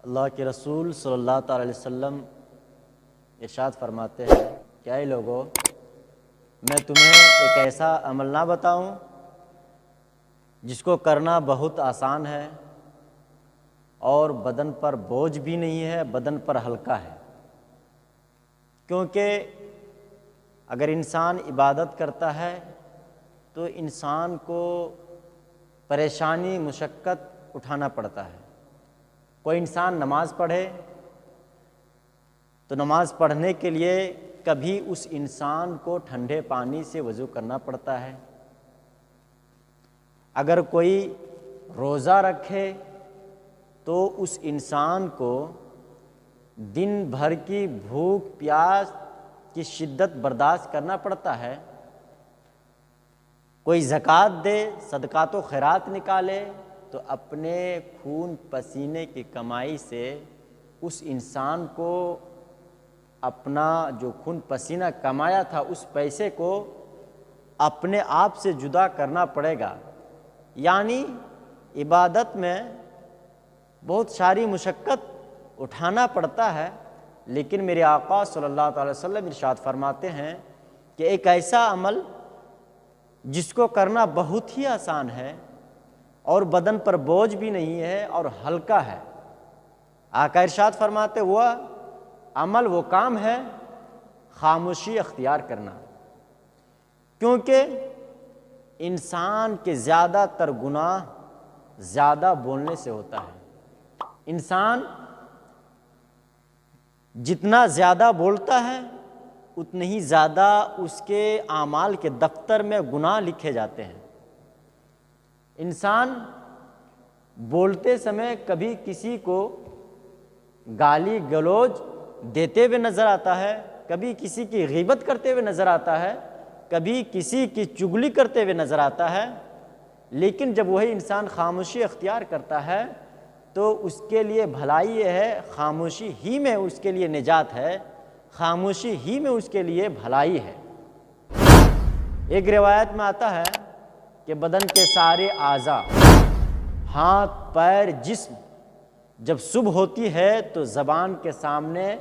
اللہ کے رسول صلی اللہ تعالی علیہ وسلم ارشاد فرماتے ہیں کہ اے لوگو، میں تمہیں ایک ایسا عمل نہ بتاؤں جس کو کرنا بہت آسان ہے اور بدن پر بوجھ بھی نہیں ہے، بدن پر ہلکا ہے۔ کیونکہ اگر انسان عبادت کرتا ہے تو انسان کو پریشانی مشقت اٹھانا پڑتا ہے۔ کوئی انسان نماز پڑھے تو نماز پڑھنے کے لیے کبھی اس انسان کو ٹھنڈے پانی سے وضو کرنا پڑتا ہے۔ اگر کوئی روزہ رکھے تو اس انسان کو دن بھر کی بھوک پیاس کی شدت برداشت کرنا پڑتا ہے۔ کوئی زکوٰۃ دے، صدقات و خیرات نکالے تو اپنے خون پسینے کی کمائی سے اس انسان کو اپنا جو خون پسینہ کمایا تھا اس پیسے کو اپنے آپ سے جدا کرنا پڑے گا۔ یعنی عبادت میں بہت ساری مشقت اٹھانا پڑتا ہے، لیکن میرے آقا صلی اللہ تعالی وسلم ارشاد فرماتے ہیں کہ ایک ایسا عمل جس کو کرنا بہت ہی آسان ہے اور بدن پر بوجھ بھی نہیں ہے اور ہلکا ہے۔ آقا ارشاد فرماتے وہ عمل، وہ کام ہے خاموشی اختیار کرنا۔ کیونکہ انسان کے زیادہ تر گناہ زیادہ بولنے سے ہوتا ہے۔ انسان جتنا زیادہ بولتا ہے اتنی ہی زیادہ اس کے اعمال کے دفتر میں گناہ لکھے جاتے ہیں۔ انسان بولتے سمے کبھی کسی کو گالی گلوچ دیتے ہوئے نظر آتا ہے، کبھی کسی کی غیبت کرتے ہوئے نظر آتا ہے، کبھی کسی کی چغلی کرتے ہوئے نظر آتا ہے، لیکن جب وہی انسان خاموشی اختیار کرتا ہے تو اس کے لیے بھلائی یہ ہے، خاموشی ہی میں اس کے لیے نجات ہے، خاموشی ہی میں اس کے لیے بھلائی ہے۔ ایک روایت میں آتا ہے کہ بدن کے سارے اعضاء، ہاتھ پیر جسم، جب صبح ہوتی ہے تو زبان کے سامنے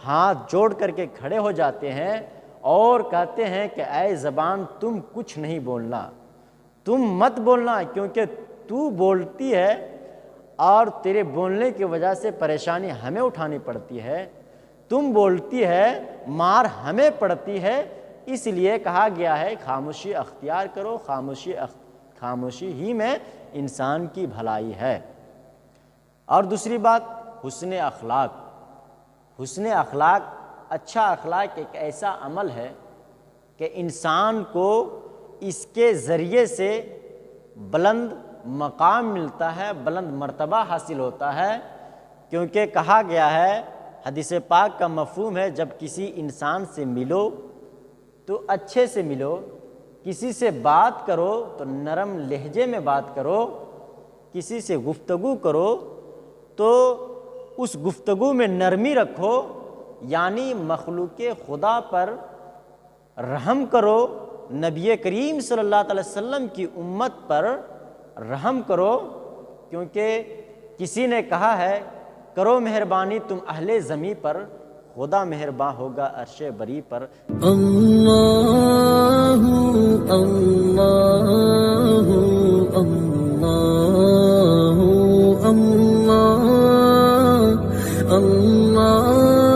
ہاتھ جوڑ کر کے کھڑے ہو جاتے ہیں اور کہتے ہیں کہ اے زبان تم کچھ نہیں بولنا، تم مت بولنا، کیونکہ تو بولتی ہے اور تیرے بولنے کی وجہ سے پریشانی ہمیں اٹھانی پڑتی ہے، تم بولتی ہے مار ہمیں پڑتی ہے، اس لیے کہا گیا ہے خاموشی اختیار کرو، خاموشی ہی میں انسان کی بھلائی ہے۔ اور دوسری بات، حسن اخلاق۔ حسن اخلاق، اچھا اخلاق ایک ایسا عمل ہے کہ انسان کو اس کے ذریعے سے بلند مقام ملتا ہے، بلند مرتبہ حاصل ہوتا ہے، کیونکہ کہا گیا ہے، حدیث پاک کا مفہوم ہے، جب کسی انسان سے ملو تو اچھے سے ملو، کسی سے بات کرو تو نرم لہجے میں بات کرو، کسی سے گفتگو کرو تو اس گفتگو میں نرمی رکھو، یعنی مخلوق خدا پر رحم کرو، نبی کریم صلی اللہ علیہ وسلم کی امت پر رحم کرو، کیونکہ کسی نے کہا ہے کرو مہربانی تم اہل زمیں پر، خدا مہرباں ہوگا عرش بری پر۔ اللہ اللہ اللہ اللہ اللہ